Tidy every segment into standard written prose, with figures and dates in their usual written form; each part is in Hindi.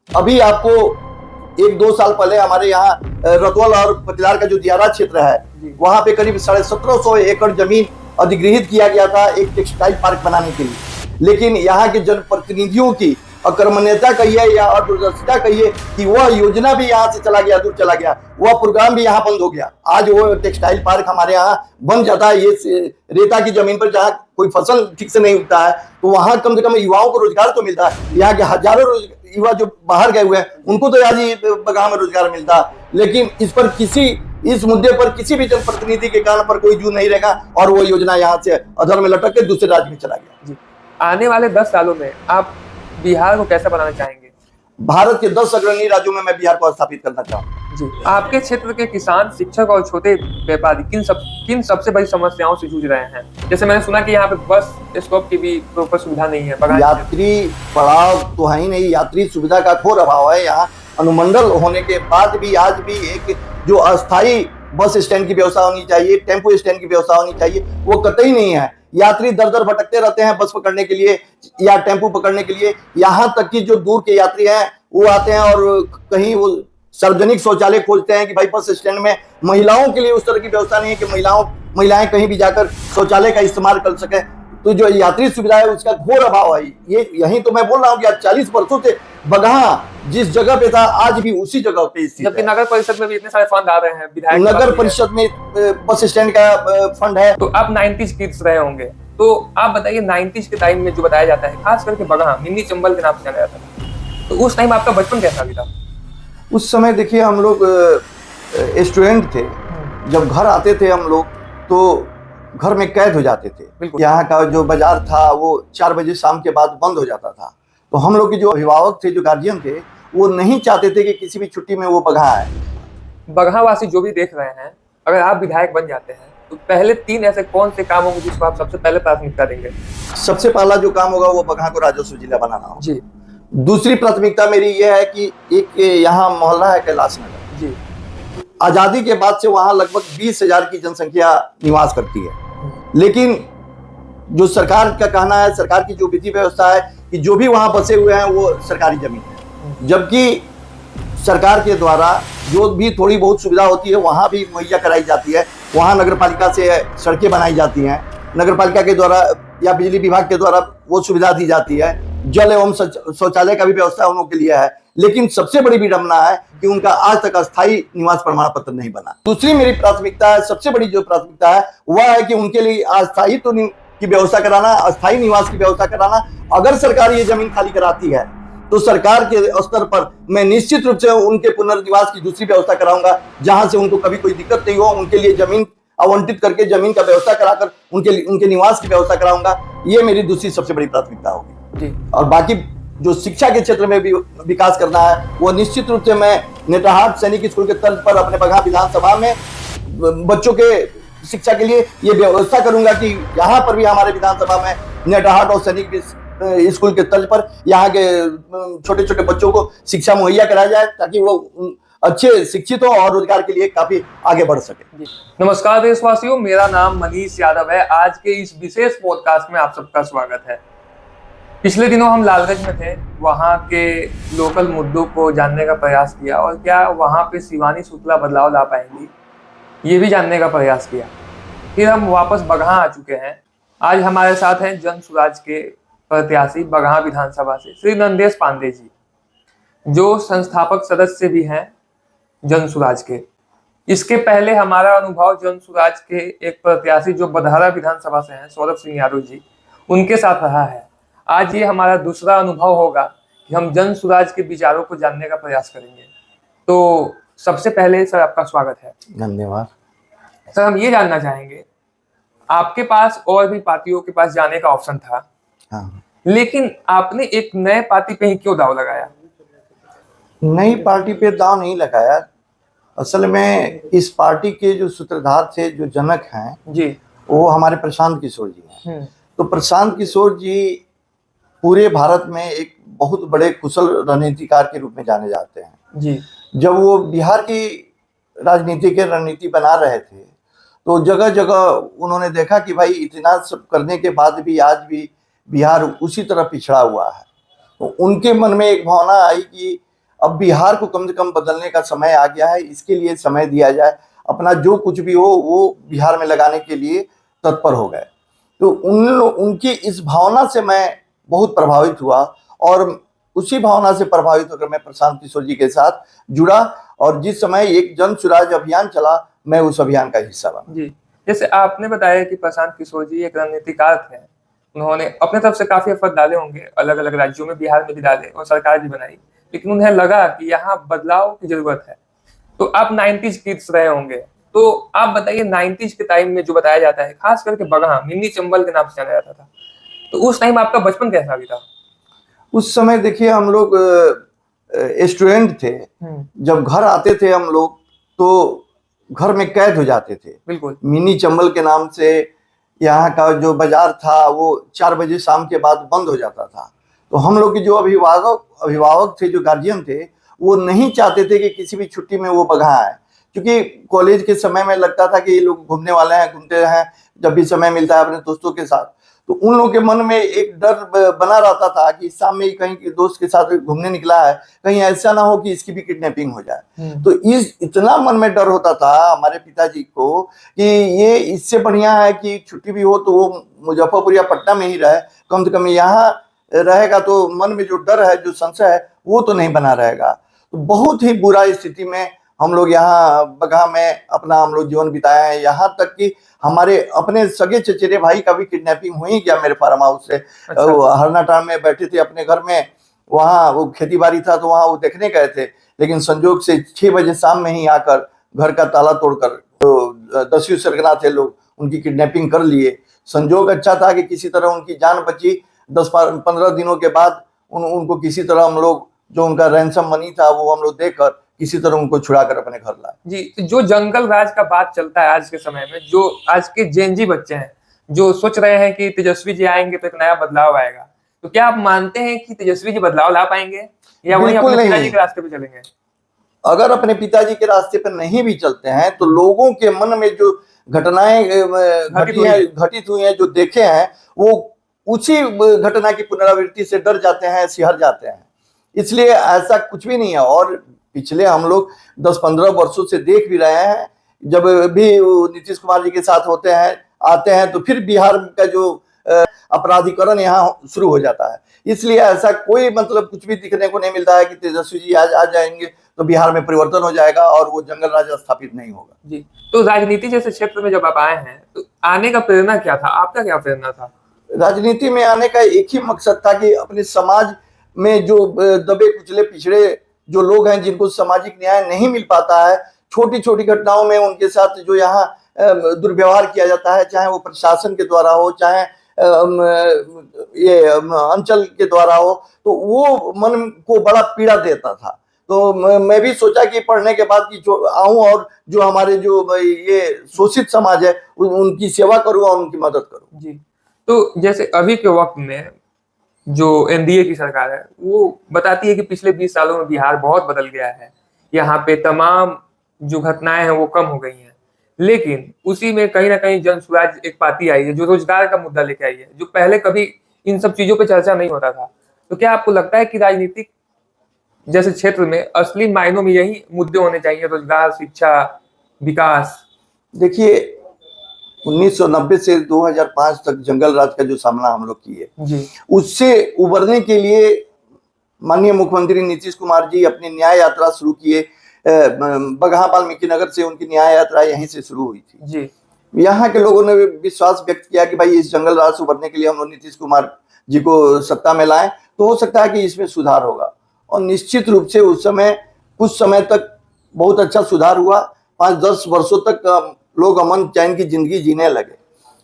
अभी आपको 1-2 साल पहले हमारे यहाँ रतौल और कटिहार का जो दियारा क्षेत्र है वहां पे करीब 1750 एकड़ जमीन अधिग्रहित किया गया था एक टेक्सटाइल पार्क बनाने के लिए। लेकिन यहाँ के जनप्रतिनिधियों की अकर्मण्यता कहिए या अदूरदर्शिता कहिए कि वह योजना भी यहाँ से चला गया, दूर चला गया, वह प्रोग्राम भी यहाँ बंद हो गया। आज वो टेक्सटाइल पार्क हमारे यहाँ बन जाता है, ये रेता की जमीन पर जहाँ कोई फसल ठीक से नहीं उगता है तो वहां कम से कम युवाओं को रोजगार तो मिलता है। यहाँ के हजारों युवा जो बाहर गए हुए हैं उनको तो आज ही बगाह में रोजगार मिलता है। लेकिन इस मुद्दे पर किसी भी जनप्रतिनिधि के कान पर कोई जू नहीं रहेगा और वो योजना यहाँ से अधर में लटक के दूसरे राज्य में चला गया। जी, आने वाले 10 सालों में आप बिहार को कैसे बनाना चाहेंगे? भारत के 10 अग्रणी राज्यों में मैं बिहार को स्थापित करना चाहूँ। जी, आपके क्षेत्र के किसान, शिक्षक और छोटे व्यापारी किन सबसे बड़ी समस्याओं से जूझ रहे हैं? जैसे मैंने सुना कि यहाँ पे बस स्टॉप की भी प्रॉपर सुविधा नहीं है, यात्री पड़ाव तो है ही नहीं, यात्री सुविधा का घोर अभाव है। यहाँ अनुमंडल होने के बाद भी आज भी एक जो अस्थायी बस स्टैंड की व्यवस्था होनी चाहिए, टेम्पो स्टैंड की व्यवस्था होनी चाहिए, वो कतई नहीं है। यात्री दर दर भटकते रहते हैं बस पकड़ने के लिए या टेम्पो पकड़ने के लिए। यहाँ तक कि जो दूर के यात्री हैं वो आते हैं और कहीं वो सार्वजनिक शौचालय खोजते हैं कि भाई बस स्टैंड में महिलाओं के लिए उस तरह की व्यवस्था नहीं है कि महिलाएं कहीं भी जाकर शौचालय का इस्तेमाल कर सके। तो जो यात्री सुविधा है उसका घोर अभाव है। यही तो मैं बोल रहा हूँ कि आज 40 वर्षों से बगहा जिस जगह पे था आज भी उसी जगह पे स्थित है। जबकि नगर परिषद में भी इतने सारे फंड आ रहे हैं, विधायक नगर परिषद में बस स्टैंड का फंड है। तो आप 90s किड्स रहे होंगे, तो आप बताइए 90s के टाइम में जो बताया जाता है, खास करके बगहा मिनी चंबल के नाम से जाना जाता था, तो उस टाइम आपका बचपन कैसा बीता? उस समय देखिए हम लोग स्टूडेंट थे, जब घर आते थे हम लोग तो घर में कैद हो जाते थे। यहाँ का जो बाजार था वो 4 बजे शाम के बाद बंद हो जाता था। तो हम लोग के जो अभिभावक थे, जो गार्जियन थे, वो नहीं चाहते थे कि किसी भी छुट्टी में वो बगहा आए। बगहा वासी जो भी देख रहे हैं, अगर आप विधायक बन जाते हैं तो पहले 3 ऐसे कौन से काम होंगे जिसको आप सबसे पहले प्राथमिकता देंगे? सबसे पहला जो काम होगा वो बगहा को राजस्व जिला बनाना होगा। जी। दूसरी प्राथमिकता मेरी ये है कि एक यहाँ मोहल्ला है कैलाश नगर। जी। आजादी के बाद से वहाँ लगभग 20,000 की जनसंख्या निवास करती है। लेकिन जो सरकार का कहना है, सरकार की जो विधि व्यवस्था है कि जो भी वहाँ बसे हुए हैं वो सरकारी जमीन है, जबकि सरकार के द्वारा जो भी थोड़ी बहुत सुविधा होती है वहाँ भी मुहैया कराई जाती है। वहाँ नगर पालिका से सड़कें बनाई जाती हैं, नगर पालिका के द्वारा या बिजली विभाग के द्वारा वो सुविधा दी जाती है, जल एवं शौचालय का भी व्यवस्था उन लोगों के लिए है। लेकिन सबसे बड़ी विडंबना है कि उनका आज तक अस्थायी निवास प्रमाण पत्र नहीं बना। दूसरी मेरी प्राथमिकता है, सबसे बड़ी जो प्राथमिकता है वह है कि उनके लिए अस्थायी की व्यवस्था कराना, अस्थायी निवास की व्यवस्था कराना। अगर सरकार ये जमीन खाली कराती है तो सरकार के स्तर पर मैं निश्चित रूप से उनके पुनर्निवास की दूसरी व्यवस्था कराऊंगा, जहां से उनको कभी कोई दिक्कत नहीं हो। उनके लिए जमीन आवंटित करके जमीन का व्यवस्था कराकर उनके निवास की व्यवस्था कराऊंगा। ये मेरी दूसरी सबसे बड़ी प्राथमिकता होगी। और बाकी जो शिक्षा के क्षेत्र में भी विकास करना है वो निश्चित रूप से मैं नेटाहाट सैनिक स्कूल के तर्ज पर अपने बगहा विधानसभा में बच्चों के शिक्षा के लिए ये व्यवस्था करूंगा कि यहाँ पर भी हमारे विधानसभा में नेटाहाट और सैनिक स्कूल के तर्ज पर यहाँ के छोटे छोटे बच्चों को शिक्षा मुहैया कराया जाए ताकि वो अच्छे शिक्षित हो और रोजगार के लिए काफी आगे बढ़ सके। नमस्कार देशवासियों, मेरा नाम मनीष यादव है। आज के इस विशेष पॉडकास्ट में आप सबका स्वागत है। पिछले दिनों हम लालगंज में थे, वहाँ के लोकल मुद्दों को जानने का प्रयास किया और क्या वहाँ पे शिवानी शुक्ला बदलाव ला पाएंगी ये भी जानने का प्रयास किया। फिर हम वापस बगहा आ चुके हैं। आज हमारे साथ हैं जन सुराज के प्रत्याशी बगहा विधानसभा से श्री नंदेश पांडे जी, जो संस्थापक सदस्य भी हैं जन सुराज के। इसके पहले हमारा अनुभव जन सुराज के एक प्रत्याशी जो बदहारा विधानसभा से हैं सौरभ सिंह यादव जी, उनके साथ रहा है। आज ये हमारा दूसरा अनुभव होगा कि हम जन सुराज के विचारों को जानने का प्रयास करेंगे। तो सबसे पहले सर आपका स्वागत है। धन्यवाद सर। हम ये जानना चाहेंगे, आपके पास और भी पार्टियों के पास जाने का ऑप्शन था, हाँ, लेकिन आपने एक नए पार्टी पे ही क्यों दाव लगाया? नई पार्टी पे दाव नहीं लगाया। असल में इस पार्टी के जो सूत्रधार थे, जो जनक हैं जी, वो हमारे प्रशांत किशोर जी हैं। तो प्रशांत किशोर जी पूरे भारत में एक बहुत बड़े कुशल रणनीतिकार के रूप में जाने जाते हैं जी। जब वो बिहार की राजनीति के रणनीति बना रहे थे तो जगह जगह उन्होंने देखा कि भाई इतना सब करने के बाद भी आज भी बिहार उसी तरह पिछड़ा हुआ है। तो उनके मन में एक भावना आई कि अब बिहार को कम से कम बदलने का समय आ गया है, इसके लिए समय दिया जाए, अपना जो कुछ भी हो वो बिहार में लगाने के लिए तत्पर हो गए। तो उनकी इस भावना से मैं बहुत प्रभावित हुआ और उसी भावना से प्रभावित होकर मैं प्रशांत किशोर जी के साथ जुड़ा और जिस समय एक जन सुराज अभियान चला मैं उस अभियान का हिस्सा बना। जी, जैसे आपने बताया कि प्रशांत किशोर जी एक रणनीतिकार थे, उन्होंने अपने तरफ से काफी एफर्ट डाले होंगे, अलग अलग राज्यों में, बिहार में भी डाले और सरकार भी बनाई, लेकिन उन्हें लगा कि यहाँ बदलाव की जरूरत है। तो आप 90s किड्स रहे होंगे, तो आप बताइए 90s के टाइम में जो बताया जाता है, खास करके बगहा मिनी चंबल के नाम से जाना जाता था, तो उस टाइम आपका बचपन कैसा भी था? उस समय देखिए हम लोग स्टूडेंट थे, जब घर आते थे हम लोग तो घर में कैद हो जाते थे। बिल्कुल। मिनी चंबल के नाम से यहाँ का जो बाजार था वो 4 बजे शाम के बाद बंद हो जाता था। तो हम लोग के जो अभिभावक थे, जो गार्जियन थे, वो नहीं चाहते थे कि किसी भी छुट्टी में वो बगहा आए, क्योंकि कॉलेज के समय में लगता था कि ये लोग घूमने वाले हैं, घूमते हैं जब भी समय मिलता है अपने दोस्तों के साथ। तो उन लोगों के मन में एक डर बना रहता था कि शाम में कहीं दोस्त के साथ घूमने निकला है, कहीं ऐसा ना हो कि इसकी भी किडनैपिंग हो जाए। तो इतना मन में डर होता था हमारे पिताजी को कि ये इससे बढ़िया है कि छुट्टी भी हो तो वो मुजफ्फरपुर या पटना में ही रहे, कम से कम यहाँ रहेगा तो मन में जो डर है, जो संशय है, वो तो नहीं बना रहेगा। तो बहुत ही बुरा स्थिति में हम लोग यहाँ बगहा में अपना हम लोग जीवन बिताया है। यहाँ तक कि हमारे अपने सगे चचेरे भाई का भी किडनैपिंग हुई गया मेरे फार्म हाउस से। अच्छा। हरनाटाण में बैठे थे अपने घर में, वहाँ वो खेती बाड़ी था तो वहाँ वो देखने गए थे, लेकिन संजोग से 6 बजे शाम में ही आकर घर का ताला तोड़कर तो 10वीं सरगना थे लोग, उनकी किडनैपिंग कर लिए। संजोग अच्छा था कि किसी तरह उनकी जान बची। 10-15 दिनों के बाद उनको किसी तरह हम लोग जो उनका रैंसम मनी था वो हम लोग देकर किसी तरह उनको छुड़ाकर अपने घर लाए। जी, जो जंगल राज का बात चलता है आज के समय में, जो आज के जेनजी बच्चे हैं जो सोच रहे हैं कि तेजस्वी जी आएंगे तो एक नया बदलाव आएगा, तो क्या आप मानते हैं कि तेजस्वी जी बदलाव ला पाएंगे या वही अपने पिताजी के रास्ते पे चलेंगे? अगर अपने पिताजी के रास्ते पर नहीं भी चलते हैं तो लोगों के मन में जो घटनाएं घटित हुई हैं, जो देखे हैं, वो उसी घटना की पुनरावृत्ति से डर जाते हैं, सिहर जाते हैं। इसलिए ऐसा कुछ भी नहीं है। और पिछले हम लोग 10-15 वर्षों से देख भी रहे हैं, जब भी नीतीश कुमार जी के साथ होते हैं, आते हैं, तो फिर बिहार का जो अपराधीकरण यहाँ शुरू हो जाता है। इसलिए ऐसा कोई मतलब कुछ भी दिखने को नहीं मिलता है कि तेजस्वी जी आज आ जाएंगे तो बिहार में परिवर्तन हो जाएगा और वो जंगल राज स्थापित नहीं होगा। जी, तो राजनीति जैसे क्षेत्र में जब आप आए हैं तो आने का प्रेरणा क्या था? आपका क्या प्रेरणा था? राजनीति में आने का एक ही मकसद था कि अपने समाज में जो दबे कुचले पिछड़े जो लोग हैं, जिनको सामाजिक न्याय नहीं मिल पाता है, छोटी छोटी घटनाओं में उनके साथ जो यहाँ दुर्व्यवहार किया जाता है, चाहे वो प्रशासन के द्वारा हो, चाहे ये अंचल के द्वारा हो, तो वो मन को बड़ा पीड़ा देता था। तो मैं भी सोचा कि पढ़ने के बाद कि जो आऊं और जो हमारे जो ये शोषित समाज है उनकी सेवा करूं और उनकी मदद करूं। जी, तो जैसे अभी के वक्त में जो एनडीए की सरकार है वो बताती है कि पिछले 20 सालों में बिहार बहुत बदल गया है, यहाँ पे तमाम जो घटनाएं हैं वो कम हो गई हैं, लेकिन उसी में कहीं ना कहीं जन स्वराज एक पार्टी आई है जो रोजगार का मुद्दा लेके आई है, जो पहले कभी इन सब चीजों पे चर्चा नहीं होता था। तो क्या आपको लगता है कि राजनीतिक जैसे क्षेत्र में असली मायनों में यही मुद्दे होने चाहिए, रोजगार, शिक्षा, विकास? देखिए 1990 से 2005 तक जंगल राज का जो सामना हम लोग किए, उससे उबरने के लिए माननीय मुख्यमंत्री नीतीश कुमार जी अपनी न्याय यात्रा शुरू किए। बगहा वाल्मीकि नगर से उनकी न्याय यात्रा यहीं से शुरू हुई थी। जी, यहाँ के लोगों ने विश्वास व्यक्त किया कि भाई इस जंगल राज से उबरने के लिए हम लोग नीतीश कुमार जी को सत्ता में लाएं तो हो सकता है कि इसमें सुधार होगा। और निश्चित रूप से उस समय कुछ समय तक बहुत अच्छा सुधार हुआ। 5-10 वर्षों तक लोग अमन चैन की जिंदगी जीने लगे।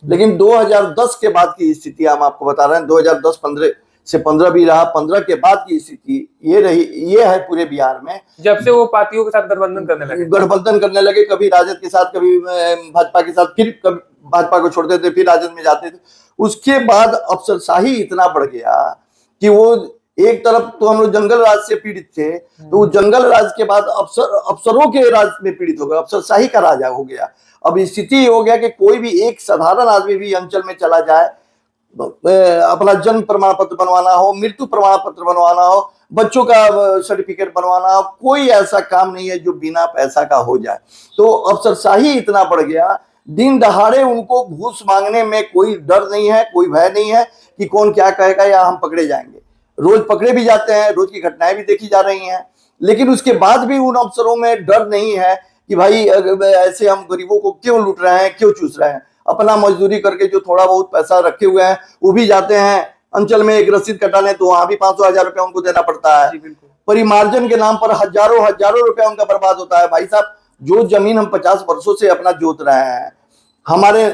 लेकिन 2010 के बाद की स्थिति हम आपको बता रहे हैं, 2010-15 से 15 भी रहा, 15 के बाद की स्थिति ये है पूरे बिहार में। जब से वो पार्टियों के साथ गठबंधन करने लगे, कभी राजद के साथ, कभी भाजपा के साथ, फिर कभी भाजपा को छोड़ते थे, फिर राजद में जाते थे। उसके बाद अफसरशाही इतना बढ़ गया कि वो एक तरफ तो हम लोग जंगल राज से पीड़ित थे, तो जंगल राज के बाद अफसरों के राज में पीड़ित हो गए, अफसरशाही का राजा हो गया। अब स्थिति हो गया कि कोई भी एक साधारण आदमी भी अंचल में चला जाए, अपना जन्म प्रमाण पत्र बनवाना हो, मृत्यु प्रमाण पत्र बनवाना हो, बच्चों का सर्टिफिकेट बनवाना, कोई ऐसा काम नहीं है जो बिना पैसा का हो जाए। तो अफसरशाही इतना बढ़ गया, दिन दहाड़े उनको घूस मांगने में कोई डर नहीं है, कोई भय नहीं है कि कौन क्या कहेगा या हम पकड़े जाएंगे। रोज पकड़े भी जाते हैं, रोज की घटनाएं भी देखी जा रही हैं, लेकिन उसके बाद भी उन अफसरों में डर नहीं है कि भाई ऐसे हम गरीबों को क्यों लूट रहे हैं, क्यों चूस रहे हैं। अपना मजदूरी करके जो थोड़ा बहुत पैसा रखे हुए हैं वो भी जाते हैं अंचल में एक रसीद कटाने, तो वहां भी 500-1000 रुपया उनको देना पड़ता है। परिमार्जन के नाम पर हजारों हजारों रुपया उनका बर्बाद होता है। भाई साहब, जो जमीन हम 50 वर्षों से अपना जोत रहे हैं, हमारे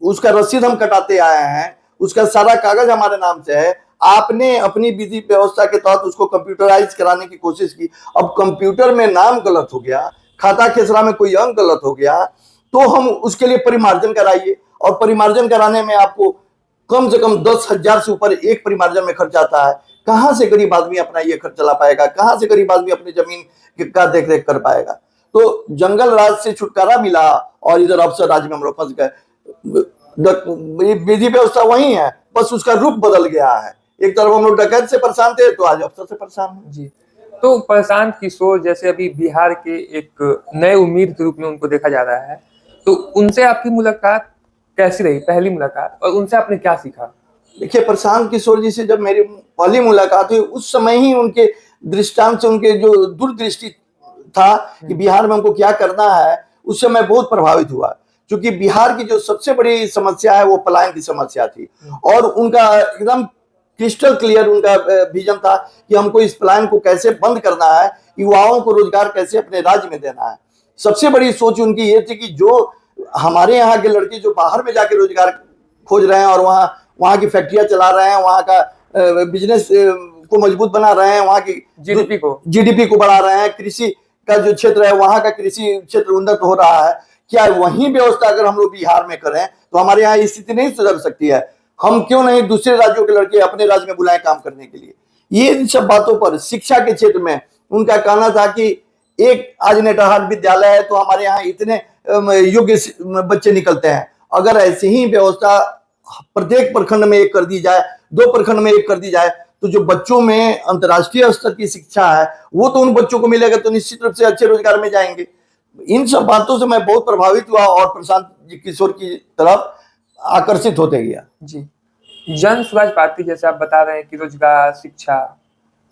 उसका रसीद हम कटाते आए हैं, उसका सारा कागज हमारे नाम से है, आपने अपनी विधि व्यवस्था के तहत उसको कंप्यूटराइज कराने की कोशिश की, अब कंप्यूटर में नाम गलत हो गया, खाता खेसरा में कोई अंक गलत हो गया, तो हम उसके लिए परिमार्जन कराइए। और परिमार्जन कराने में आपको कम से कम 10,000 से ऊपर एक परिमार्जन में खर्च आता है। कहां से गरीब आदमी अपना ये खर्च चला पाएगा, कहां से गरीब आदमी अपनी जमीन का देख रेख कर पाएगा। तो जंगल राज से छुटकारा मिला और इधर अफसर राज में हम लोग फंस गए। विधि व्यवस्था वही है, बस उसका रूप बदल गया है। एक तरफ हम लोग डकैत से परेशान थे, तो आज अफसर से परेशान हैं। जी, तो प्रशांत किशोर जैसे अभी बिहार के एक नए उम्मीद के रूप में उनको देखा जा रहा है, तो उनसे आपकी मुलाकात कैसी रही, पहली मुलाकात, और उनसे आपने क्या सीखा? देखिए, प्रशांत किशोर जी से जब मेरी पहली मुलाकात हुई, उस समय ही उनके दृष्टांत से, उनके जो दूरदृष्टि था कि बिहार में हमको क्या करना है, उससे मैं बहुत प्रभावित हुआ। क्योंकि बिहार की जो सबसे बड़ी समस्या है वो पलायन की समस्या थी, और उनका एकदम क्रिस्टल क्लियर उनका विजन था कि हमको इस पलायन को कैसे बंद करना है, युवाओं को रोजगार कैसे अपने राज्य में देना है। सबसे बड़ी सोच उनकी ये थी कि जो हमारे यहाँ के लड़के जो बाहर में जाके रोजगार खोज रहे हैं और वहाँ की फैक्ट्रियां चला रहे हैं, वहाँ का बिजनेस को मजबूत बना रहे हैं, वहाँ की जीडीपी को बढ़ा रहे हैं, कृषि का जो क्षेत्र है वहाँ का कृषि क्षेत्र उन्नत हो रहा है, क्या वही व्यवस्था अगर हम लोग बिहार में करें तो हमारे यहाँ स्थिति नहीं सुधर सकती है? हम क्यों नहीं दूसरे राज्यों के लड़के अपने राज्य में बुलाएं काम करने के लिए? ये इन सब बातों पर शिक्षा के क्षेत्र में उनका कहना था कि एक आज नेटरहाट विद्यालय है तो हमारे यहाँ इतने योग्य बच्चे निकलते हैं, अगर ऐसी ही व्यवस्था प्रत्येक प्रखंड में एक कर दी जाए, 2 प्रखंड में एक कर दी जाए, तो जो बच्चों में अंतर्राष्ट्रीय स्तर की शिक्षा है वो तो उन बच्चों को मिलेगा, तो निश्चित रूप से अच्छे रोजगार में जाएंगे। इन सब बातों से मैं बहुत प्रभावित हुआ और प्रशांत किशोर की तरफ आकर्षित होते गया। जी, जन स्वराज पार्टी जैसे आप बता रहे हैं कि रोजगार, शिक्षा,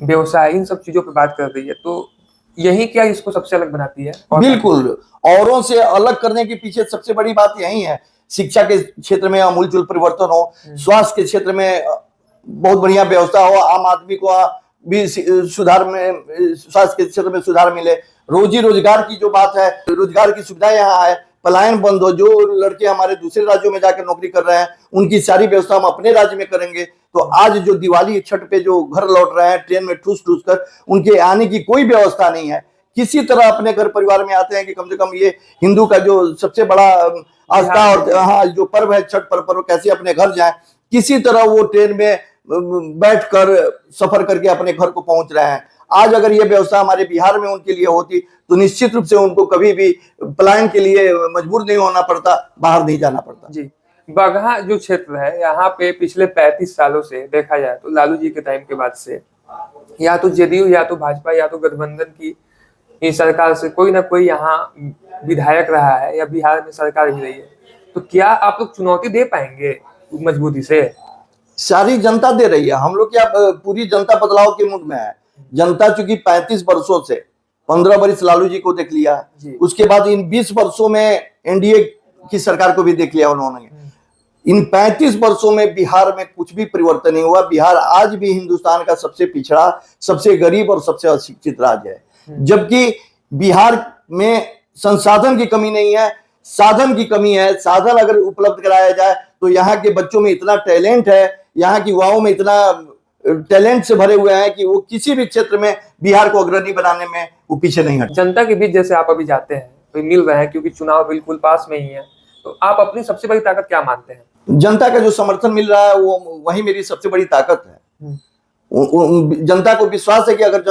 व्यवसाय, इन सब चीजों पर बात कर रही है, तो यही क्या इसको सबसे अलग बनाती है? बिल्कुल, औरों से अलग करने के पीछे सबसे बड़ी बात यही है। शिक्षा के क्षेत्र में आमूलचूल परिवर्तन हो, स्वास्थ्य के क्षेत्र में बहुत बढ़िया व्यवस्था हो, आम आदमी को भी सुधार में, स्वास्थ्य के क्षेत्र में सुधार मिले, रोजी रोजगार की जो बात है, रोजगार की सुविधा यहाँ है, पलायन बंद हो, जो लड़के हमारे दूसरे राज्यों में जाकर नौकरी कर रहे हैं उनकी सारी व्यवस्था हम अपने राज्य में करेंगे। तो आज जो दिवाली छठ पे जो घर लौट रहे हैं ट्रेन में ठूस ठूस कर, उनके आने की कोई व्यवस्था नहीं है। किसी तरह अपने घर परिवार में आते हैं कि कम से कम ये हिंदू का जो सबसे बड़ा आस्था और हाँ जो पर्व है छठ पर्व, कैसे अपने घर जाए, किसी तरह वो ट्रेन में बैठकर सफर करके अपने घर को पहुंच रहे हैं। आज अगर ये व्यवस्था हमारे बिहार में उनके लिए होती तो निश्चित रूप से उनको कभी भी पलायन के लिए मजबूर नहीं होना पड़ता, बाहर नहीं जाना पड़ता। जी, बगहा जो क्षेत्र है यहाँ पे पिछले 35 सालों से देखा जाए तो लालू जी के टाइम के बाद से या तो जेडीयू या तो भाजपा या तो गठबंधन की सरकार से कोई ना कोई यहाँ विधायक रहा है या बिहार में सरकार भी रही है, तो क्या आप लोग चुनौती दे पाएंगे मजबूती से? सारी जनता दे रही है, हम लोग क्या पूरी जनता बदलाव के मूड में है। जनता चूंकि 35 वर्षों से 15 वर्ष लालू जी को देख लिया, उसके बाद इन 20 वर्षों में एनडीए की सरकार को भी देख लिया उन्होंने। इन 35 वर्षों में बिहार में कुछ भी परिवर्तन नहीं हुआ। बिहार आज भी हिंदुस्तान का सबसे पिछड़ा, सबसे गरीब और सबसे अशिक्षित राज्य है। जबकि बिहार में संसाधन की कमी नहीं है, साधन की कमी है। साधन अगर उपलब्ध कराया जाए तो यहाँ के बच्चों में इतना टैलेंट है, यहाँ की युवाओं में इतना टैलेंट से भरे हुए हैं कि वो किसी भी क्षेत्र में बिहार को अग्रणी बनाने में वो पीछे नहीं हटे। जनता के बीच जैसे आप अभी जाते हैं तो मिल रहे हैं, क्योंकि चुनाव बिल्कुल पास में ही है, तो आप अपनी सबसे बड़ी ताकत क्या मानते हैं? जनता का जो समर्थन मिल रहा है वो वही मेरी सबसे बड़ी ताकत है। जनता को विश्वास है कि अगर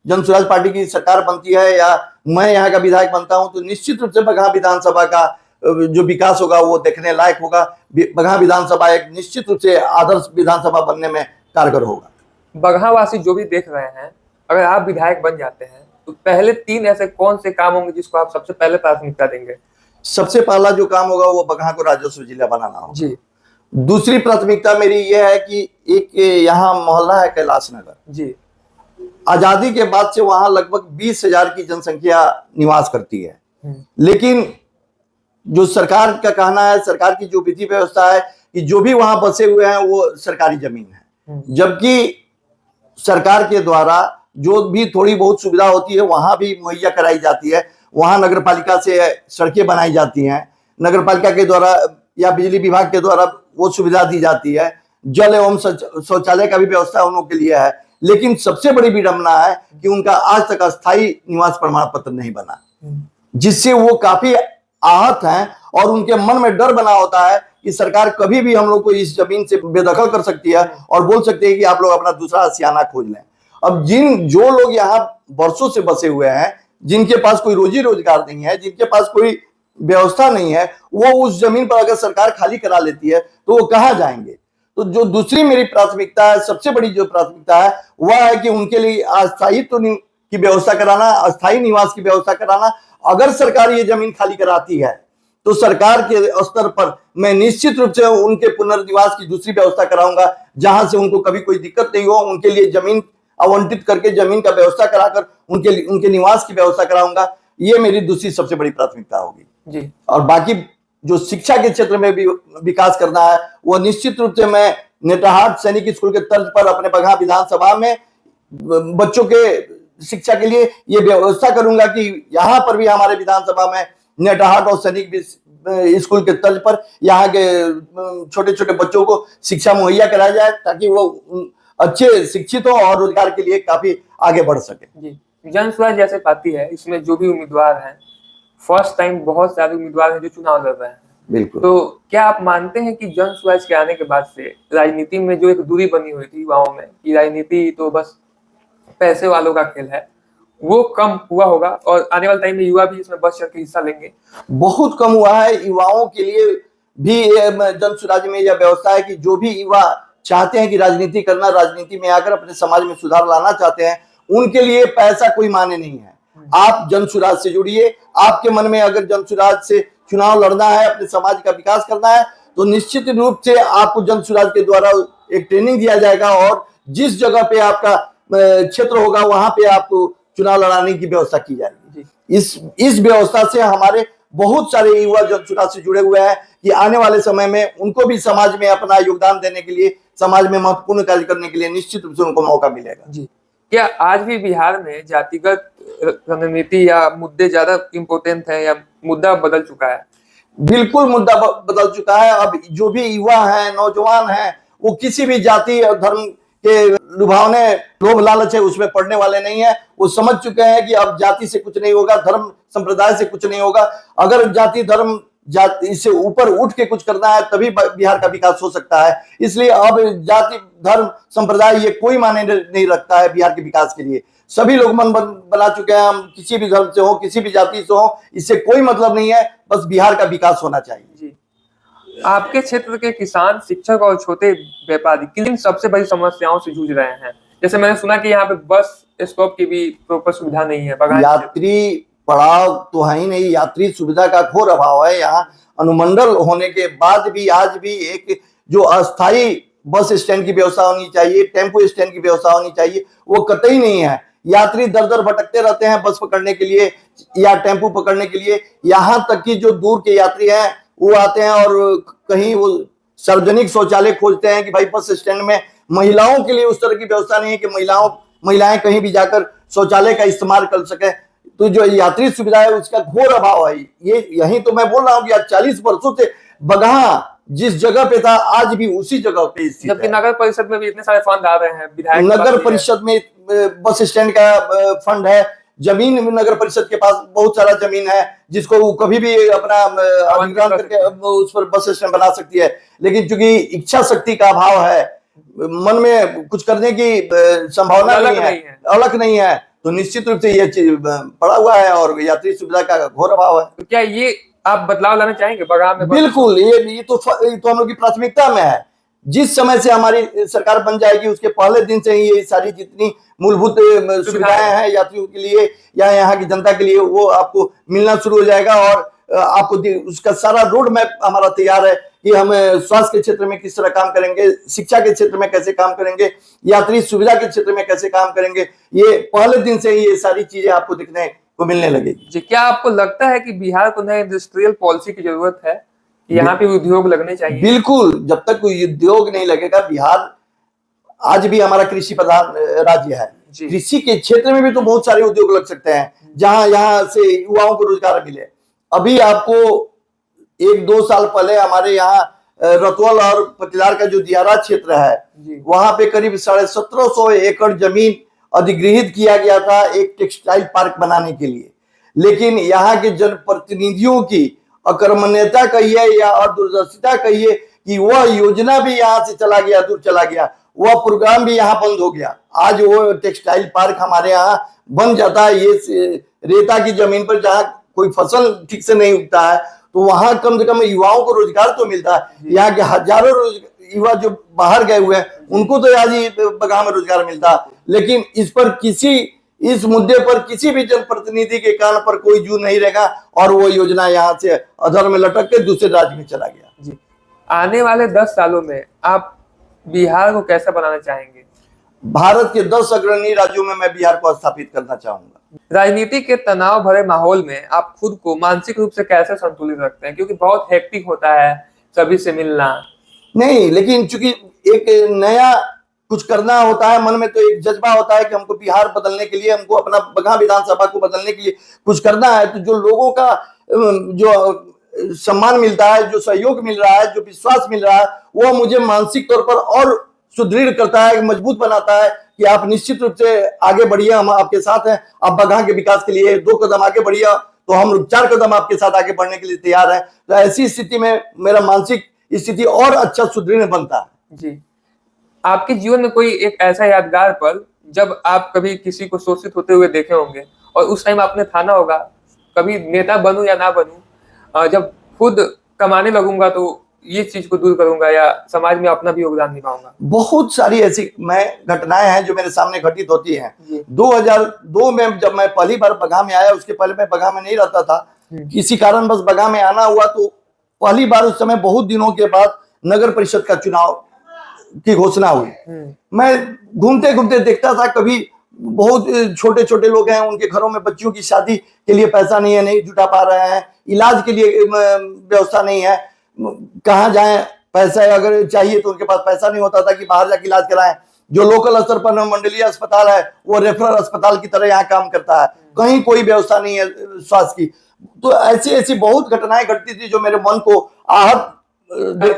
जन स्वराज पार्टी की सरकार बनती है या मैं यहाँ का विधायक बनता हूं तो निश्चित रूप से बगहा विधानसभा का जो विकास होगा वो देखने लायक होगा। बगहा विधानसभा एक निश्चित रूप से आदर्श विधानसभा बनने में कारगर होगा। बगहा वासी जो भी देख रहे हैं, अगर आप विधायक बन जाते हैं तो पहले 3 ऐसे कौन से काम होंगे जिसको आप सबसे पहले प्राथमिकता देंगे? सबसे पहला जो काम होगा वो बगहा को राजस्व जिला बनाना होगा। जी दूसरी प्राथमिकता मेरी ये है कि एक यहाँ मोहल्ला है कैलाश नगर जी आजादी के बाद से वहां लगभग 20,000 की जनसंख्या निवास करती है। लेकिन जो सरकार का कहना है, सरकार की जो विधि व्यवस्था है कि जो भी वहां बसे हुए हैं वो सरकारी जमीन है, जबकि सरकार के द्वारा जो भी थोड़ी बहुत सुविधा होती है वहां भी मुहैया कराई जाती है। वहां नगर पालिका से सड़कें बनाई जाती हैं, नगर पालिका के द्वारा या बिजली विभाग के द्वारा वो सुविधा दी जाती है, जल एवं शौचालय का भी व्यवस्था उन लोगों के लिए है। लेकिन सबसे बड़ी विडंबना है कि उनका आज तक अस्थायी निवास प्रमाण पत्र नहीं बना, जिससे वो काफी आहत हैं और उनके मन में डर बना होता है कि सरकार कभी भी हम लोग को इस जमीन से बेदखल कर सकती है और बोल सकते हैं कि आप लोग अपना दूसरा आशियाना खोज लें। अब जो लोग यहाँ वर्षों से बसे हुए हैं, जिनके पास कोई रोजी रोजगार नहीं है, जिनके पास कोई व्यवस्था नहीं है, वो उस जमीन पर अगर सरकार खाली करा लेती है तो वो कहाँ जाएंगे? तो जो दूसरी मेरी प्राथमिकता है, सबसे बड़ी जो प्राथमिकता है वह है कि उनके लिए अस्थायित्व की व्यवस्था कराना, अस्थायी निवास की व्यवस्था कराना। अगर सरकार ये जमीन खाली कराती है तो सरकार के स्तर पर मैं निश्चित रूप से उनके पुनर्निवास की दूसरी व्यवस्था कराऊंगा, जहां से उनको कभी कोई दिक्कत नहीं हो। उनके लिए जमीन आवंटित करके जमीन का व्यवस्था कराकर उनके निवास की व्यवस्था कराऊंगा। ये मेरी दूसरी सबसे बड़ी प्राथमिकता होगी जी। और बाकी जो शिक्षा के क्षेत्र में भी विकास करना है वो निश्चित रूप से मैं नेटाहाट सैनिक स्कूल के तर्ज पर अपने बगहा विधानसभा में बच्चों के शिक्षा के लिए ये व्यवस्था करूंगा कि यहाँ पर भी हमारे विधानसभा में नेटाहाट और सैनिक स्कूल के तर्ज पर यहाँ के छोटे छोटे बच्चों को शिक्षा मुहैया कराया जाए ताकि वो अच्छे शिक्षित हो और रोजगार के लिए काफी आगे बढ़ सके। जी, जन स्वराज जैसे पार्टी है, इसमें जो भी उम्मीदवार हैं, फर्स्ट टाइम बहुत सारे उम्मीदवार हैं जो चुनाव लड़ रहे हैं। बिल्कुल। तो क्या आप मानते हैं कि जन स्वराज के आने के बाद से राजनीति में जो एक दूरी बनी हुई थी युवाओं में कि राजनीति तो बस पैसे वालों का खेल है, वो कम हुआ होगा और आने वाले टाइम में युवा भी इसमें बढ़ चढ़ के हिस्सा लेंगे? बहुत कम हुआ है। युवाओं के लिए भी जन स्वराज में यह व्यवस्था है कि जो भी युवा चाहते हैं कि राजनीति करना, राजनीति में आकर अपने समाज में सुधार लाना चाहते हैं, उनके लिए पैसा कोई मायने नहीं है। आप जन स्वराज से जुड़िए। आपके मन में अगर जन स्वराज से चुनाव लड़ना है, अपने समाज का विकास करना है, तो निश्चित रूप से आपको जन स्वराज के द्वारा एक ट्रेनिंग दिया जाएगा और जिस जगह पे आपका क्षेत्र होगा वहां पे आपको चुनाव लड़ाने की व्यवस्था की जाएगी। इस व्यवस्था से हमारे बहुत सारे युवा जन स्वराज से जुड़े हुए हैं कि आने वाले समय में उनको भी समाज में अपना योगदान देने के लिए, समाज में महत्वपूर्ण कार्य करने के लिए निश्चित रूप से उनको मौका मिलेगा। जी, क्या आज भी बिहार में जातिगत रणनीति या मुद्दे ज्यादा इम्पोर्टेंट है या मुद्दा बदल चुका है? बिल्कुल मुद्दा बदल चुका है। अब जो भी युवा हैं, नौजवान हैं, वो किसी भी जाति और धर्म के लुभावने लोभ लालच है उसमें पड़ने वाले नहीं है। वो समझ चुके हैं कि अब जाति से कुछ नहीं होगा, धर्म संप्रदाय से कुछ नहीं होगा। अगर जाति धर्म इससे ऊपर उठ के कुछ करना है तभी बिहार का विकास हो सकता है। इसलिए अब जाति धर्म संप्रदाय ये कोई मायने नहीं रखता है बिहार के विकास के लिए। सभी लोग मन बना चुके हैं, हम किसी भी धर्म से हो, किसी भी जाति से हो, इससे कोई मतलब नहीं है, बस बिहार का विकास होना चाहिए। जी, आपके क्षेत्र के किसान, शिक्षक और छोटे व्यापारी किन सबसे बड़ी समस्याओं से जूझ रहे हैं? जैसे मैंने सुना कि यहाँ पे बस स्टॉप की भी प्रॉपर सुविधा नहीं है। यात्री पड़ाव तो है ही नहीं, यात्री सुविधा का घोर अभाव है। यहाँ अनुमंडल होने के बाद भी आज भी एक जो अस्थायी बस स्टैंड की व्यवस्था होनी चाहिए, टेम्पो स्टैंड की व्यवस्था होनी चाहिए, वो कतई नहीं है। यात्री दर दर भटकते रहते हैं बस पकड़ने के लिए या टेम्पो पकड़ने के लिए। यहाँ तक कि जो दूर के यात्री हैं वो आते हैं और कहीं वो सार्वजनिक शौचालय खोजते हैं कि भाई बस स्टैंड में महिलाओं के लिए उस तरह की व्यवस्था नहीं है कि महिलाएं कहीं भी जाकर शौचालय का इस्तेमाल कर सके। तो जो यात्री सुविधा है उसका घोर अभाव है। ये यही तो मैं बोल रहा हूँ कि आज 40 वर्षों से बगहा जिस जगह पे था आज भी उसी जगह पे स्थित है। जबकि नगर परिषद में भी इतने सारे फंड आ रहे हैं, विधायक नगर परिषद में बस स्टैंड का फंड है, जमीन नगर परिषद के पास बहुत सारा जमीन है जिसको वो कभी भी अपना अधिग्रहण करके उस पर बस स्टैंड बना सकती है। लेकिन चूंकि इच्छा शक्ति का अभाव है, मन में कुछ करने की संभावना अलग नहीं है, तो निश्चित रूप से ये चीज पड़ा हुआ है और यात्री सुविधा का घोर अभाव है। तो क्या ये आप बदलाव लाना चाहेंगे बगहा में? बिल्कुल, ये तो हम लोग की प्राथमिकता में है। जिस समय से हमारी सरकार बन जाएगी उसके पहले दिन से ही ये सारी जितनी मूलभूत सुविधाएं हैं यात्रियों के लिए या यहाँ की जनता के लिए वो आपको मिलना शुरू हो जाएगा। और आपको उसका सारा रोड मैप हमारा तैयार है कि हम स्वास्थ्य के क्षेत्र में किस तरह काम करेंगे, शिक्षा के क्षेत्र में कैसे काम करेंगे, यात्री सुविधा के क्षेत्र में कैसे काम करेंगे। ये पहले दिन से ही ये सारी चीजें आपको दिखने को मिलने लगेगी। जी, क्या आपको लगता है कि बिहार को नए इंडस्ट्रियल पॉलिसी की जरूरत है, यहाँ पे उद्योग लगने चाहिए? बिल्कुल, जब तक कोई उद्योग नहीं लगेगा, बिहार आज भी हमारा कृषि प्रधान राज्य है, कृषि के क्षेत्र में भी तो बहुत सारे उद्योग लग सकते हैं जहां यहाँ से युवाओं को रोजगार मिले। अभी आपको 1-2 साल पहले हमारे यहाँ रतौल और पटियाला का जो दियारा क्षेत्र है वहां पे करीब 1750 एकड़ जमीन अधिग्रहित किया गया था एक टेक्सटाइल पार्क बनाने के लिए। लेकिन यहाँ के जनप्रतिनिधियों की अकर्मण्यता कहिए या अदूरदर्शिता कहिए कि वह योजना भी यहाँ से चला गया, दूर चला गया, वह प्रोग्राम भी यहाँ बंद हो गया। आज वो टेक्सटाइल पार्क हमारे यहाँ बन जाता है। ये रेता की जमीन पर जहाँ कोई फसल ठीक से नहीं उगता है तो वहां कम से कम युवाओं को रोजगार तो मिलता है। यहाँ के हजारों युवा जो बाहर गए हुए हैं उनको तो आज ही बगान में रोजगार मिलता है। लेकिन इस मुद्दे पर किसी भी जनप्रतिनिधि के कान पर कोई जू नहीं रहेगा और वो योजना यहाँ से अधर में लटक के दूसरे राज्य में चला गया। जी, आने वाले 10 सालों में आप बिहार को कैसा बनाना चाहेंगे? भारत के 10 अग्रणी राज्यों में मैं बिहार को स्थापित करना चाहूंगा। राजनीति के तनाव भरे माहौल में आप खुद को मानसिक रूप से कैसे संतुलित रखते हैं, क्योंकि बहुत हेक्टिक होता है सभी से मिलना? नहीं, लेकिन चूंकि एक नया कुछ करना होता है, मन में तो एक जज्बा होता है कि हमको बिहार बदलने के लिए, हमको अपना बगहा विधानसभा को बदलने के लिए कुछ करना है। तो जो लोगों का जो सम्मान मिलता है, जो सहयोग मिल रहा है, जो विश्वास मिल रहा है, वो मुझे मानसिक तौर पर और सुदृढ़ करता है, मजबूत बनाता है कि आप निश्चित रूप से आगे बढ़िए, हम आपके साथ हैं। आप बगहा के विकास के लिए 2 कदम आगे बढ़िए तो हम 4 कदम आपके साथ आगे बढ़ने के लिए तैयार हैं। तो ऐसी स्थिति में मेरा मानसिक स्थिति और अच्छा सुदृढ़ बनता है। जी, आपके जीवन में कोई एक ऐसा यादगार पल जब आप कभी किसी को शोषित होते हुए देखे होंगे और उस टाइम आपने ठाना होगा कभी नेता बनूं या ना बनूं, जब खुद कमाने लगूंगा तो ये चीज को दूर करूंगा या समाज में अपना भी योगदान निभाऊंगा? बहुत सारी ऐसी घटनाएं हैं जो मेरे सामने घटित होती हैं। 2002 में जब मैं पहली बार बगहा में आया, उसके पहले मैं बगहा में नहीं रहता था, किसी कारण बस बगहा में आना हुआ। तो पहली बार उस समय बहुत दिनों के बाद नगर परिषद का चुनाव की घोषणा हुई। मैं घूमते घूमते देखता था, कभी बहुत छोटे छोटे लोग हैं, उनके घरों में बच्चियों की शादी के लिए पैसा नहीं है, नहीं जुटा पा रहे हैं, इलाज के लिए व्यवस्था नहीं है, कहाँ जाएं, पैसा अगर चाहिए तो उनके पास पैसा नहीं होता था कि बाहर जाके इलाज कराएं। जो लोकल स्तर पर मंडलीय अस्पताल है वो रेफरल अस्पताल की तरह यहाँ काम करता है, कहीं कोई व्यवस्था नहीं है स्वास्थ्य की। तो ऐसी ऐसी बहुत घटनाएं घटती थी जो मेरे मन को आहत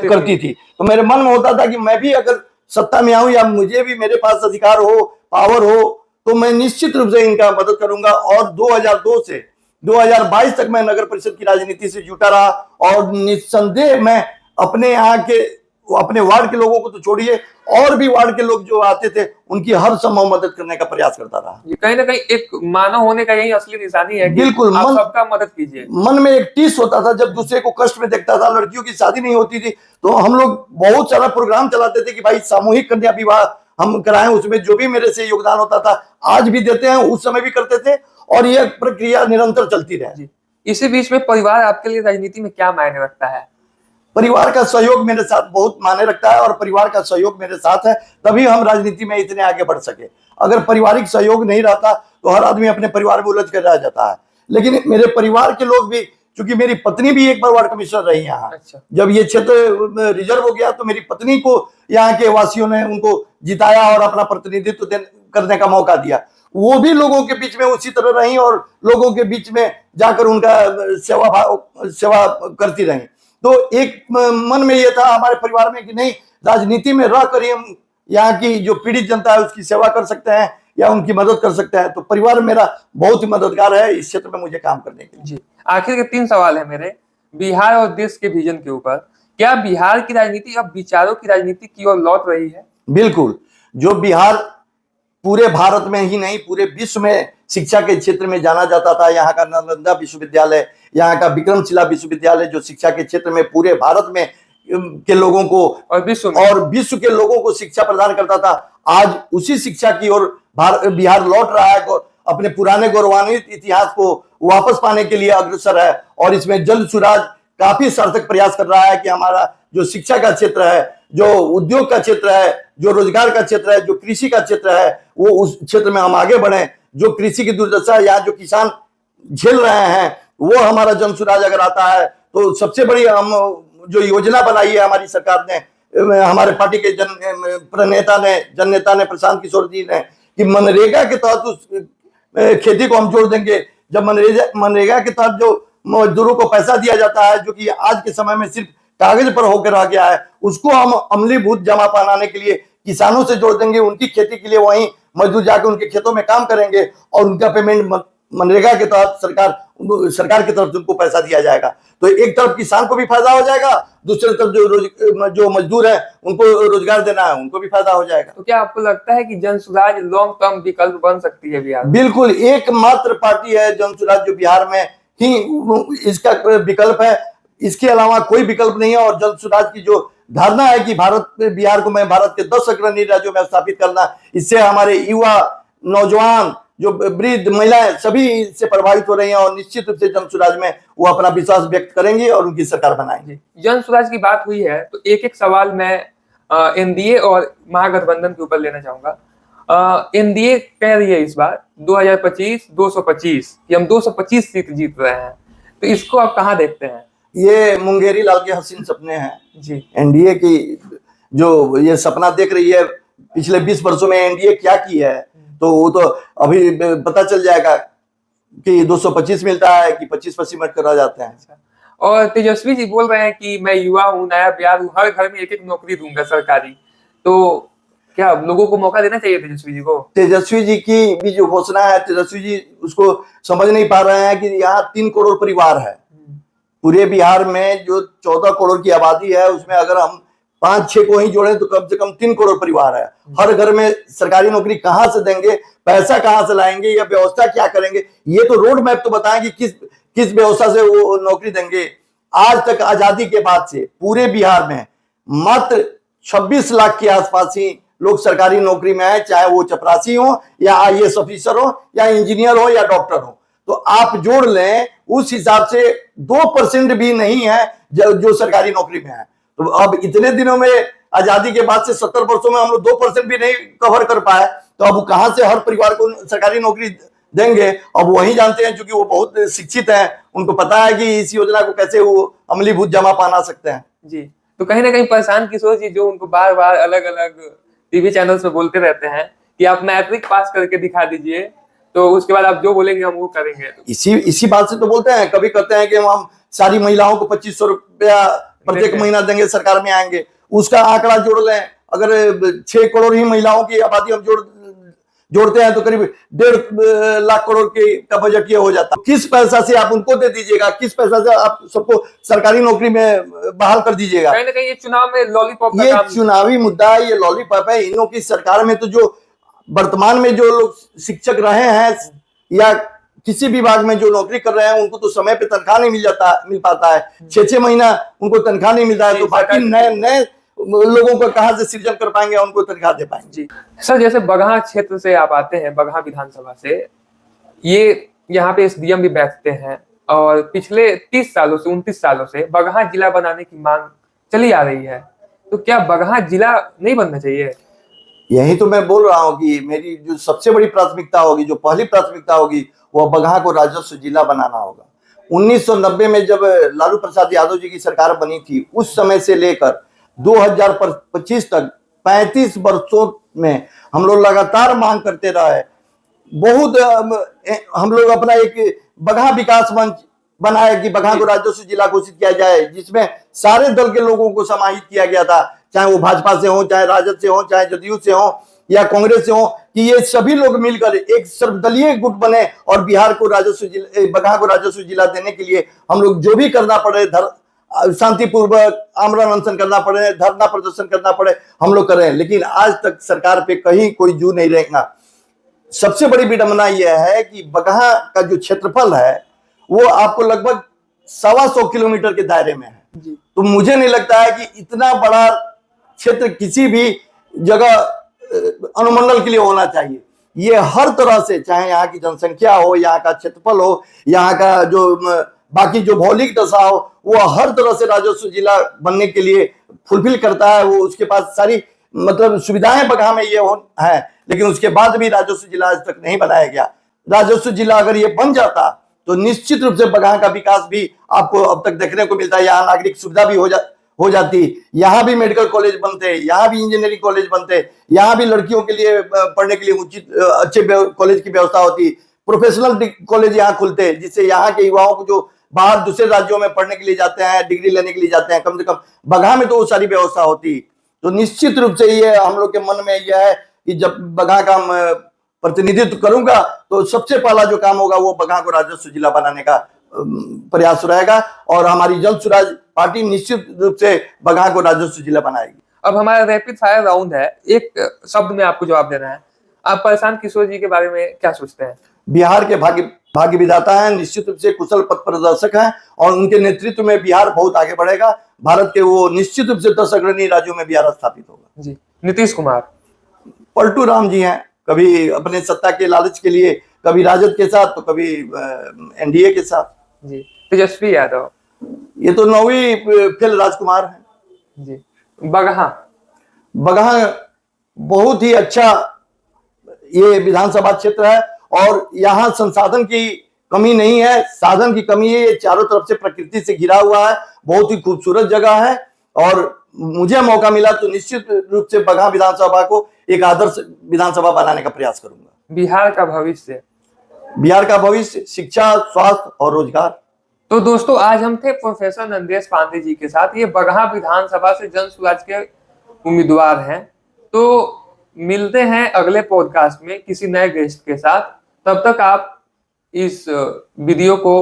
करती थी। तो मेरे मन में होता था कि मैं भी अगर सत्ता में आऊं या मुझे भी मेरे पास अधिकार हो, पावर हो, तो मैं निश्चित रूप से इनका मदद करूंगा। और 2002 से 2022 तक मैं नगर परिषद की राजनीति से जुटा रहा और निस्संदेह मैं अपने यहाँ के, अपने वार्ड के लोगों को तो छोड़िए, और भी वार्ड के लोग जो आते थे उनकी हर संभव मदद करने का प्रयास करता रहा। कहीं ना कहीं एक मानव होने का यही असली निशानी है कि बिल्कुल, आप सबका मदद कीजिए। मन में एक टीस होता था जब दूसरे को कष्ट में देखता था। लड़कियों की शादी नहीं होती थी तो हम लोग बहुत सारा प्रोग्राम चलाते थे कि भाई सामूहिक कन्या विवाह हम कराएं, उसमें जो भी मेरे से योगदान होता था आज भी देते हैं, उस समय भी करते थे और यह प्रक्रिया निरंतर चलती रहे। इसी बीच में परिवार आपके लिए राजनीति में क्या मायने रखता है? परिवार का सहयोग मेरे साथ बहुत मायने रखता है और परिवार का सहयोग मेरे साथ है तभी हम राजनीति में इतने आगे बढ़ सके। अगर पारिवारिक सहयोग नहीं रहता तो हर आदमी अपने परिवार में उलझ कर रह जाता है। लेकिन मेरे परिवार के लोग भी, चूंकि मेरी पत्नी भी एक बार वार्ड कमिश्नर रही यहाँ। जब ये क्षेत्र रिजर्व हो गया तो मेरी पत्नी को यहाँ के वासियों ने उनको जिताया और अपना प्रतिनिधित्व करने का मौका दिया। वो भी लोगों के बीच में उसी तरह रही और लोगों के बीच में जाकर उनका सेवा करती रही। तो एक मन में ये था हमारे परिवार में कि नहीं, राजनीति में रह कर हम यहाँ की जो पीड़ित जनता है उसकी सेवा कर सकते हैं या उनकी मदद कर सकते हैं। तो परिवार मेरा बहुत ही मददगार है इस क्षेत्र में मुझे काम करने के लिए। जी, आखिर के 3 सवाल है मेरे बिहार और देश के विजन के ऊपर। क्या बिहार की राजनीति अब विचारों की राजनीति की ओर लौट रही है? बिल्कुल, जो बिहार पूरे भारत में ही नहीं पूरे विश्व में शिक्षा के क्षेत्र में जाना जाता था, यहाँ का नालंदा विश्वविद्यालय, यहाँ का विक्रमशिला विश्वविद्यालय जो शिक्षा के क्षेत्र में पूरे भारत में के लोगों को और विश्व के लोगों को शिक्षा प्रदान करता था। आज उसी शिक्षा की ओर बिहार लौट रहा है और अपने पुराने गौरवान्वित इतिहास को वापस पाने के लिए अग्रसर है। और इसमें जन सुराज काफी सार्थक प्रयास कर रहा है कि हमारा जो शिक्षा का क्षेत्र है, जो उद्योग का क्षेत्र है, जो रोजगार का क्षेत्र है, जो कृषि का क्षेत्र है, वो उस क्षेत्र में हम आगे बढ़े। जो कृषि की दुर्दशा यहाँ जो किसान झेल रहे हैं, वो हमारा जन सुराज अगर आता है तो सबसे बड़ी हम जो योजना बनाई है हमारी सरकार ने, हमारे पार्टी के जन नेता ने प्रशांत किशोर जी ने, कि मनरेगा के तहत उस खेती को हम जोड़ देंगे। जब मनरेगा के तहत जो मजदूरों को पैसा दिया जाता है, जो कि आज के समय में सिर्फ कागज पर होकर रह गया है, उसको हम अमलीभूत जमा बनाने के लिए किसानों से जोड़ देंगे। उनकी खेती के लिए वहीं मजदूर जाकर उनके खेतों में काम करेंगे और उनका पेमेंट मनरेगा के तहत सरकार की तरफ से उनको पैसा दिया जाएगा। तो एक तरफ किसान को भी फायदा हो जाएगा, दूसरी तरफ जो मजदूर है उनको रोजगार देना है, उनको भी फायदा हो जाएगा। तो क्या आपको लगता है कि जन सुराज लॉन्ग टर्म विकल्प बन सकती है बिहार? बिल्कुल, एकमात्र पार्टी है जन सुराज जो बिहार में ही इसका विकल्प है। इसके अलावा कोई विकल्प नहीं है। और जन सुराज की जो धारणा है कि बिहार को मैं भारत के 10 अग्रणी राज्यों में स्थापित करना, इससे हमारे युवा, नौजवान, जो वृद्ध, महिलाएं सभी इससे प्रभावित हो रही हैं और निश्चित रूप से जन सुराज में वो अपना विश्वास व्यक्त करेंगी और उनकी सरकार बनाएंगे। जन सुराज की बात हुई है तो एक एक सवाल मैं एनडीए और महागठबंधन के ऊपर लेना चाहूंगा। एनडीए कह रही है इस बार 2025 225 कि हम 225 सीट जीत रहे हैं, तो इसको आप कहाँ देखते हैं? ये मुंगेरी लाल के हसीन सपने हैं जी। एनडीए की जो ये सपना देख रही है, पिछले 20 वर्षों में एनडीए क्या की है, तो वो तो अभी पता चल जाएगा कि 225 मिलता है कि 25 पर सिमट कर रह जाते हैं। और तेजस्वी जी बोल रहे हैं कि मैं युवा हूँ, नया बिहार हूँ, हर घर में एक एक नौकरी दूंगा सरकारी। तो क्या लोगों को मौका देना चाहिए तेजस्वी जी को? तेजस्वी जी की भी जो घोषणा है, तेजस्वी जी उसको समझ नहीं पा रहे हैं कि यहाँ 3 करोड़ परिवार है पूरे बिहार में। जो 14 करोड़ की आबादी है उसमें अगर हम 5-6 को ही जोड़े तो कम से कम 3 करोड़ परिवार है। हर घर में सरकारी नौकरी कहां से देंगे, पैसा कहां से लाएंगे, या व्यवस्था क्या करेंगे? ये तो रोड मैप तो बताएं कि किस व्यवस्था से वो नौकरी देंगे। आज तक आजादी के बाद से पूरे बिहार में मात्र 26 लाख के आसपास ही लोग सरकारी नौकरी में आए, चाहे वो चपरासी हो या IAS ऑफिसर हो या इंजीनियर हो या डॉक्टर हो। तो आप जोड़ लें, उस हिसाब से 2% भी नहीं है जो सरकारी नौकरी में है। तो अब इतने दिनों में आजादी के बाद से 70 वर्षों में हम लोग 2% भी नहीं कवर कर पाए, तो अब कहां से हर परिवार को सरकारी नौकरी देंगे? अब वही जानते हैं, क्योंकि वो बहुत शिक्षित हैं, उनको पता है कि इस योजना को कैसे वो अमलीभूत जमा पाना सकते हैं। जी। तो कहीं ना कहीं प्रशांत किशोर जी जो उनको बार बार अलग अलग टीवी चैनल्स पे बोलते रहते हैं कि आप मैट्रिक पास करके दिखा दीजिए, तो उसके बाद आप जो बोलेंगे हम वो करेंगे। तो इसी बात से तो बोलते हैं। कभी कहते हैं कि हम सारी महिलाओं को 2500 रुपया प्रत्येक महीना देंगे, सरकार में आएंगे। उसका आंकड़ा जोड़ लें, अगर 6 करोड़ ही महिलाओं की आबादी हम जोड़ते हैं तो करीब 1.5 लाख करोड़ का बजट ये हो जाता है। किस पैसा से आप उनको दे दीजिएगा, किस पैसा से आप सबको सरकारी नौकरी में बहाल कर दीजिएगा? कहीं ना कहीं ये चुनाव में लॉलीपॉप का ये काम, चुनावी मुद्दा है, ये लॉलीपॉप है। इन लोगों की सरकार में तो जो वर्तमान में जो लोग शिक्षक रहे हैं या किसी विभाग में जो नौकरी कर रहे हैं, उनको तो समय पे तनख्वाह नहीं मिल पाता है। 6-6 महीना उनको तनख्वाह नहीं मिलता है, तो बाकी नए लोगों को कहां से सृजन कर पाएंगे, उनको तनख्वाह दे पाएंगे? जी सर, जैसे बगहा क्षेत्र से आप आते हैं, बगहा विधानसभा से, ये यहाँ पे SDM भी बैठते हैं और पिछले 30 सालों से 29 सालों से बगहा जिला बनाने की मांग चली आ रही है। तो क्या बगहा जिला नहीं बनना चाहिए? यही तो मैं बोल रहा हूँ कि मेरी जो सबसे बड़ी प्राथमिकता होगी, जो पहली प्राथमिकता होगी, वह बगहा को राजस्व जिला बनाना होगा। 1990 में जब लालू प्रसाद यादव जी की सरकार बनी थी, उस समय से लेकर 2025 तक 35 वर्षों में हम लोग लगातार मांग करते रहे। बहुत हम लोग अपना एक बगहा विकास मंच बनाया कि बगहा को राजस्व जिला घोषित किया जाए, जिसमें सारे दल के लोगों को समाहित किया गया था, चाहे वो भाजपा से हो, चाहे राजद से हो, चाहे जदयू से हो या कांग्रेस से हो, कि ये सभी लोग मिलकर एक सर्वदलीय गुट बने और बिहार को बगहा को राजस्व जिला देने के लिए हम लोग जो भी करना पड़े, शांतिपूर्वक आमरण अनशन करना पड़े, धरना प्रदर्शन करना पड़े, हम लोग करें। लेकिन आज तक सरकार पे कहीं कोई जू नहीं रहेगा। सबसे बड़ी विडंबना यह है कि बगहा का जो क्षेत्रफल है वो आपको लगभग 125 किलोमीटर के दायरे में है। जी। तो मुझे नहीं लगता है कि इतना बड़ा क्षेत्र किसी भी जगह अनुमंडल के लिए होना चाहिए। ये हर तरह से, चाहे यहाँ की जनसंख्या हो, यहाँ का क्षेत्रफल हो, यहाँ का जो बाकी जो भौगोलिक दशा हो, वो हर तरह से राजस्व जिला बनने के लिए फुलफिल करता है। वो उसके पास सारी मतलब सुविधाएं बगहा में ये हो है, लेकिन उसके बाद भी राजस्व जिला आज तक नहीं बनाया गया। राजस्व जिला अगर ये बन जाता तो निश्चित रूप से बगहा का विकास भी आपको अब तक देखने को मिलता है। यहाँ नागरिक सुविधा भी हो जाती, यहाँ भी मेडिकल कॉलेज बनते, यहाँ भी इंजीनियरिंग कॉलेज बनते, यहाँ भी लड़कियों के लिए पढ़ने के लिए उचित अच्छे कॉलेज की व्यवस्था होती, प्रोफेशनल कॉलेज यहाँ खुलते, जिससे यहाँ के युवाओं को जो बाहर दूसरे राज्यों में पढ़ने के लिए जाते हैं, डिग्री लेने के लिए जाते हैं, कम से कम बगहा में तो वो सारी व्यवस्था होती। तो निश्चित रूप से ये हम लोग के मन में यह है कि जब बगहा का प्रतिनिधित्व करूंगा तो सबसे पहला जो काम होगा वो बगहा को राजस्व जिला बनाने का प्रयास रहेगा, और हमारी जन स्वराज पार्टी निश्चित रूप से बगहा को राजस्व जिला बनाएगी। अब हमारा रैपिड फायर राउंड है, एक शब्द में आपको जवाब देना है। आप प्रशांत किशोर जी के बारे में क्या सोचते हैं? बिहार के भाग्य विधाता हैं, निश्चित रूप से कुशल पथ प्रदर्शक हैं, और उनके नेतृत्व में बिहार बहुत आगे बढ़ेगा। भारत के वो निश्चित रूप से 10 अग्रणी राज्यों में बिहार स्थापित होगा। जी। नीतीश कुमार? पलटू राम जी हैं, कभी अपने सत्ता के लालच के लिए कभी राजद के साथ तो कभी एनडीए के साथ। जी। तेजस्वी यादव? ये तो 9वीं फेल राजकुमार हैं। जी। बगहा? बगहा बहुत ही अच्छा ये विधानसभा क्षेत्र है, और यहाँ संसाधन की कमी नहीं है, साधन की कमी है। ये चारों तरफ से प्रकृति से घिरा हुआ है, बहुत ही खूबसूरत जगह है, और मुझे मौका मिला तो निश्चित रूप से बगहा विधानसभा को एक आदर्श विधानसभा बनाने का प्रयास करूंगा। बिहार का भविष्य? बिहार का भविष्य शिक्षा, स्वास्थ्य और रोजगार। तो दोस्तों, आज हम थे प्रोफेसर नंदेश पांडे जी के साथ। ये बगहा विधानसभा से जन स्वराज के उम्मीदवार हैं। तो मिलते हैं अगले पॉडकास्ट में किसी नए गेस्ट के साथ। तब तक आप इस वीडियो को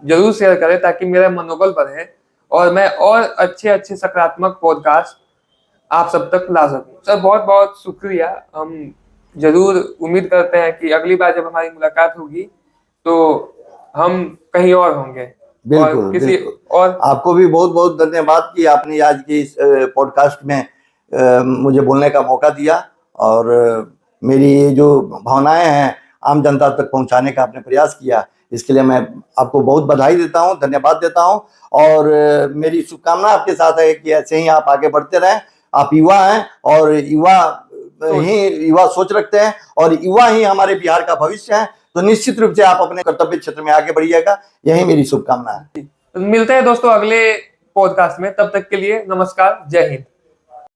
जरूर शेयर करें ताकि मेरा मनोबल बढ़े और मैं और अच्छे सकारात्मक पॉडकास्ट आप सब तक ला सकूं। सर, बहुत बहुत शुक्रिया। हम जरूर उम्मीद करते हैं कि अगली बार जब हमारी मुलाकात होगी तो हम कहीं और होंगे। बिल्कुल, और किसी बिल्कुल। और आपको भी बहुत बहुत धन्यवाद कि आपने आज की इस पॉडकास्ट में मुझे बोलने का मौका दिया, और मेरी ये जो भावनाएं हैं आम जनता तक पहुंचाने का आपने प्रयास किया। इसके लिए मैं आपको बहुत बधाई देता हूं, धन्यवाद देता हूं, और मेरी शुभकामना आपके साथ है कि ऐसे ही आप आगे बढ़ते रहें। आप युवा हैं, और युवा सोच रखते हैं, और युवा ही हमारे बिहार का भविष्य है। तो निश्चित रूप से आप अपने कर्तव्य क्षेत्र में आगे बढ़िएगा, यही मेरी शुभकामना है। मिलते हैं दोस्तों अगले पॉडकास्ट में। तब तक के लिए नमस्कार, जय हिंद।